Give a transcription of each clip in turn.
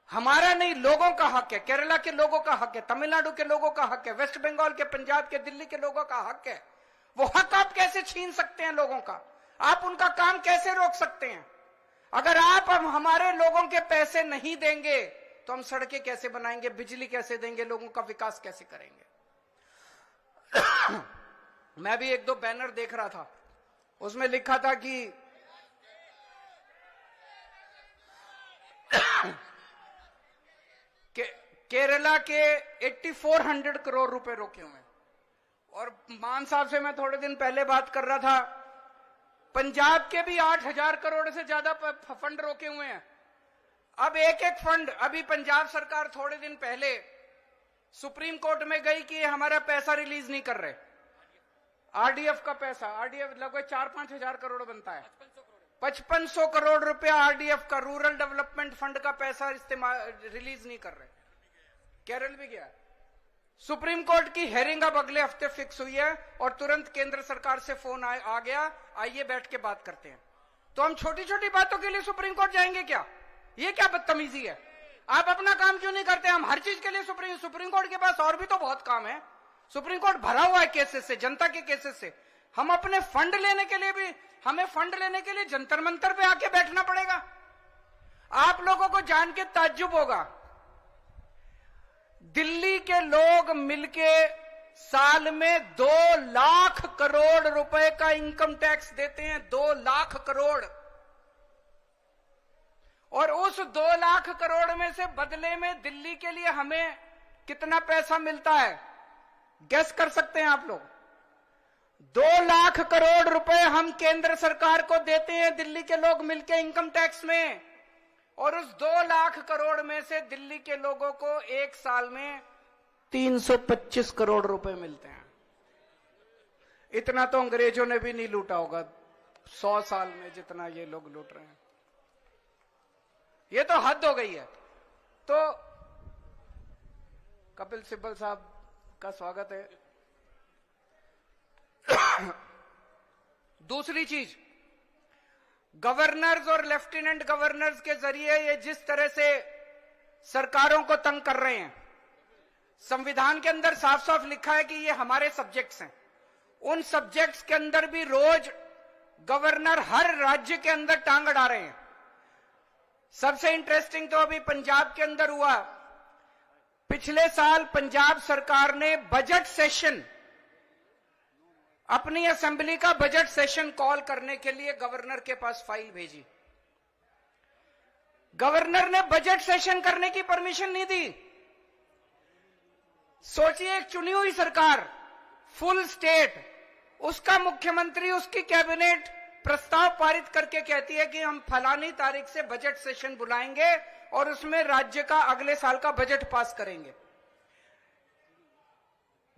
हमारा नहीं, लोगों का हक है, केरला के लोगों का हक है, तमिलनाडु के लोगों का हक है, वेस्ट बंगाल के, पंजाब के, दिल्ली के लोगों का हक है। वो हक आप कैसे छीन सकते हैं लोगों का? आप उनका काम कैसे रोक सकते हैं? अगर आप हम हमारे लोगों के पैसे नहीं देंगे तो हम सड़कें कैसे बनाएंगे, बिजली कैसे देंगे, लोगों का विकास कैसे करेंगे? मैं भी एक दो बैनर देख रहा था, उसमें लिखा था कि केरला के 8400 करोड़ रुपए रोके हुए हैं। और मान साहब से मैं थोड़े दिन पहले बात कर रहा था, पंजाब के भी 8000 करोड़ से ज्यादा फंड रोके हुए हैं। अब एक एक फंड, अभी पंजाब सरकार थोड़े दिन पहले सुप्रीम कोर्ट में गई कि हमारा पैसा रिलीज नहीं कर रहे, आरडीएफ का पैसा, आरडीएफ लगभग 4-5 हजार करोड़ बनता है, 5500 करोड़ रुपया आरडीएफ का, रूरल डेवलपमेंट फंड का पैसा इस्तेमाल रिलीज नहीं कर रहे। केरल भी गया, सुप्रीम कोर्ट की हेयरिंग अब अगले हफ्ते फिक्स हुई है और तुरंत केंद्र सरकार से फोन आ गया, आइए बैठ के बात करते हैं। तो हम छोटी छोटी बातों के लिए सुप्रीम कोर्ट जाएंगे क्या? ये क्या बदतमीजी है? आप अपना काम क्यों नहीं करते? हम हर चीज के लिए सुप्रीम कोर्ट के पास और भी तो बहुत काम है। सुप्रीम कोर्ट भरा हुआ है केसेस से, जनता के केसेस से। हम अपने फंड लेने के लिए भी, हमें फंड लेने के लिए जंतर मंतर पे आके बैठना पड़ेगा। आप लोगों को जान के ताज्जुब होगा, दिल्ली के लोग मिलके साल में 2 लाख करोड़ रुपए का इनकम टैक्स देते हैं, 2 लाख करोड़। और उस 2 लाख करोड़ में से बदले में दिल्ली के लिए हमें कितना पैसा मिलता है, गेस कर सकते हैं आप लोग? 2 लाख करोड़ रुपए हम केंद्र सरकार को देते हैं दिल्ली के लोग मिलके इनकम टैक्स में, और उस 2 लाख करोड़ में से दिल्ली के लोगों को एक साल में 325 करोड़ रुपए मिलते हैं। इतना तो अंग्रेजों ने भी नहीं लूटा होगा 100 साल में जितना ये लोग लूट रहे हैं। ये तो हद हो गई है। तो कपिल सिब्बल साहब का स्वागत है। दूसरी चीज, गवर्नर्स और लेफ्टिनेंट गवर्नर्स के जरिए ये जिस तरह से सरकारों को तंग कर रहे हैं, संविधान के अंदर साफ साफ लिखा है कि ये हमारे सब्जेक्ट्स हैं। उन सब्जेक्ट्स के अंदर भी रोज गवर्नर हर राज्य के अंदर टांग अड़ा रहे हैं। सबसे इंटरेस्टिंग तो अभी पंजाब के अंदर हुआ। पिछले साल पंजाब सरकार ने बजट सेशन, अपनी असेंबली का बजट सेशन कॉल करने के लिए गवर्नर के पास फाइल भेजी। गवर्नर ने बजट सेशन करने की परमिशन नहीं दी। सोचिए, एक चुनी हुई सरकार, फुल स्टेट, उसका मुख्यमंत्री, उसकी कैबिनेट प्रस्ताव पारित करके कहती है कि हम फलानी तारीख से बजट सेशन बुलाएंगे और उसमें राज्य का अगले साल का बजट पास करेंगे।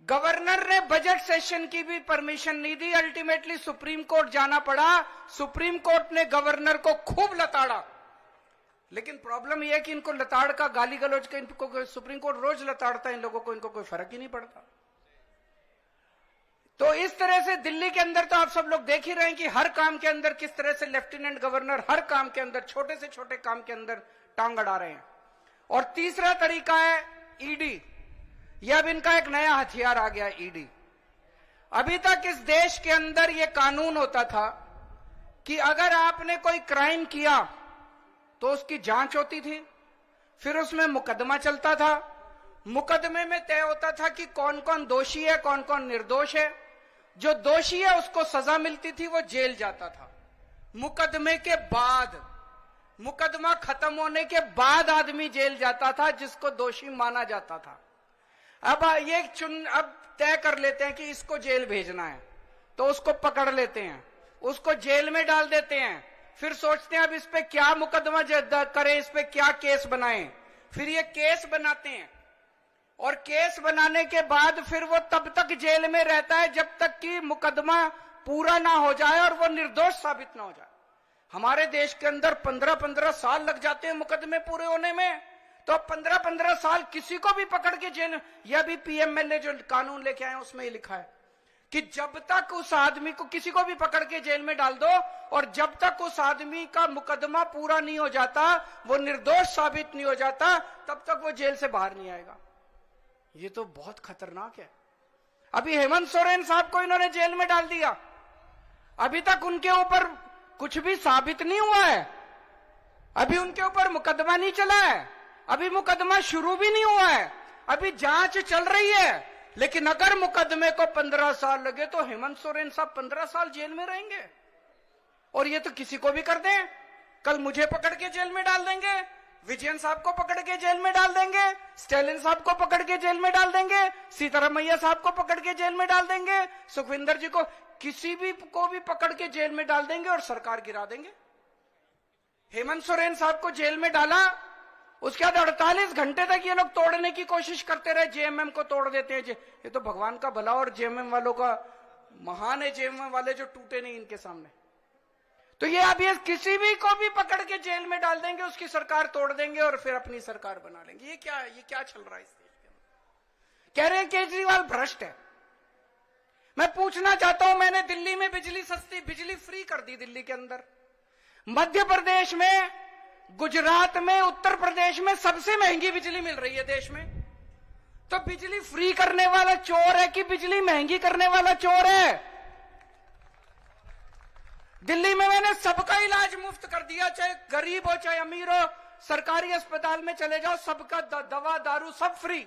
गवर्नर ने बजट सेशन की भी परमिशन नहीं दी। अल्टीमेटली सुप्रीम कोर्ट जाना पड़ा। सुप्रीम कोर्ट ने गवर्नर को खूब लताड़ा। लेकिन प्रॉब्लम यह है कि इनको लताड़ का, गाली गलौज का, इनको सुप्रीम कोर्ट रोज लताड़ता है, इन लोगों को, इनको कोई फर्क ही नहीं पड़ता। तो इस तरह से दिल्ली के अंदर तो आप सब लोग देख ही रहे हैं कि हर काम के अंदर किस तरह से लेफ्टिनेंट गवर्नर हर काम के अंदर, छोटे से छोटे काम के अंदर टांग अड़ा रहे हैं। और तीसरा तरीका है ईडी। यह अब इनका एक नया हथियार आ गया, ईडी। अभी तक इस देश के अंदर यह कानून होता था कि अगर आपने कोई क्राइम किया तो उसकी जांच होती थी, फिर उसमें मुकदमा चलता था। मुकदमे में तय होता था कि कौन कौन दोषी है, कौन कौन निर्दोष है। जो दोषी है उसको सजा मिलती थी, वो जेल जाता था। मुकदमे के बाद, मुकदमा खत्म होने के बाद आदमी जेल जाता था जिसको दोषी माना जाता था। अब अब तय कर लेते हैं कि इसको जेल भेजना है, तो उसको पकड़ लेते हैं, उसको जेल में डाल देते हैं। फिर सोचते हैं अब इस पे क्या मुकदमा करें, इस पे क्या केस बनाएं। फिर ये केस बनाते हैं और केस बनाने के बाद फिर वो तब तक जेल में रहता है जब तक कि मुकदमा पूरा ना हो जाए और वो निर्दोष साबित ना हो जाए। हमारे देश के अंदर 15-15 साल लग जाते हैं मुकदमे पूरे होने में। तो 15-15 साल किसी को भी पकड़ के जेल, यह भी पीएमएलए जो कानून लेके आए उसमें ही लिखा है कि जब तक उस आदमी को, किसी को भी पकड़ के जेल में डाल दो और जब तक उस आदमी का मुकदमा पूरा नहीं हो जाता, वो निर्दोष साबित नहीं हो जाता, तब तक वो जेल से बाहर नहीं आएगा। ये तो बहुत खतरनाक है। अभी हेमंत सोरेन साहब को इन्होंने जेल में डाल दिया, अभी तक उनके ऊपर कुछ भी साबित नहीं हुआ है, अभी उनके ऊपर मुकदमा नहीं चला है, अभी मुकदमा शुरू भी नहीं हुआ है, अभी जांच चल रही है। लेकिन अगर मुकदमे को 15 साल लगे तो हेमंत सोरेन साहब 15 साल जेल में रहेंगे। और ये तो किसी को भी कर दें, कल मुझे पकड़ के जेल में डाल देंगे, विजयन साहब को पकड़ के जेल में डाल देंगे, स्टालिन साहब को पकड़ के जेल में डाल देंगे, सीतारामैया साहब को पकड़ के जेल में डाल देंगे, सुखविंदर जी को, किसी भी को भी पकड़ के जेल में डाल देंगे और सरकार गिरा देंगे। हेमंत सोरेन साहब को जेल में डाला, उसके बाद 48 घंटे तक ये लोग तोड़ने की कोशिश करते रहे, जेएमएम को तोड़ देते हैं। ये तो भगवान का भला और जेएमएम वालों का महान है, जेएमएम वाले जो टूटे नहीं इनके सामने। तो ये अब ये किसी भी को भी पकड़ के जेल में डाल देंगे, उसकी सरकार तोड़ देंगे और फिर अपनी सरकार बना लेंगे। ये क्या चल रहा है इस देश के अंदर? कह रहे हैं केजरीवाल भ्रष्ट है। मैं पूछना चाहता हूं, मैंने दिल्ली में बिजली फ्री कर दी दिल्ली के अंदर, मध्य प्रदेश में, गुजरात में, उत्तर प्रदेश में सबसे महंगी बिजली मिल रही है देश में। तो बिजली फ्री करने वाला चोर है कि बिजली महंगी करने वाला चोर है? दिल्ली में मैंने सबका इलाज मुफ्त कर दिया, चाहे गरीब हो चाहे अमीर हो, सरकारी अस्पताल में चले जाओ, सबका दवा दारू सब फ्री।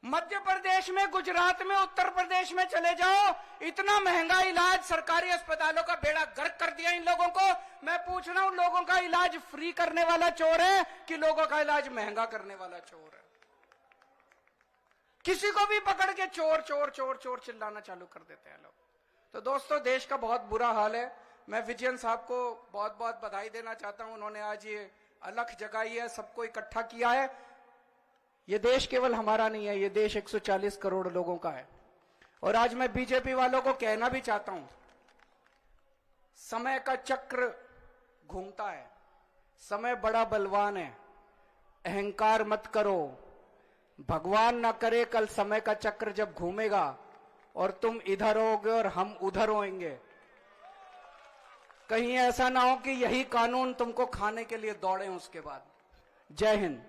मध्य प्रदेश में, गुजरात में, उत्तर प्रदेश में चले जाओ, इतना महंगा इलाज, सरकारी अस्पतालों का बेड़ा गर्क कर दिया इन लोगों को। मैं पूछ रहा हूं, लोगों का इलाज फ्री करने वाला चोर है कि लोगों का इलाज महंगा करने वाला चोर है? किसी को भी पकड़ के चोर चोर चोर चोर चिल्लाना चालू कर देते हैं लोग। तो दोस्तों, देश का बहुत बुरा हाल है। मैं विजयन साहब को बहुत बहुत बधाई देना चाहता हूं, उन्होंने आज ये अलख जगाई है, सबको इकट्ठा किया है। ये देश केवल हमारा नहीं है, ये देश 140 करोड़ लोगों का है। और आज मैं बीजेपी वालों को कहना भी चाहता हूं, समय का चक्र घूमता है, समय बड़ा बलवान है, अहंकार मत करो। भगवान ना करे कल समय का चक्र जब घूमेगा और तुम इधर होगे और हम उधर होंगे, कहीं ऐसा ना हो कि यही कानून तुमको खाने के लिए दौड़े उसके बाद। जय हिंद।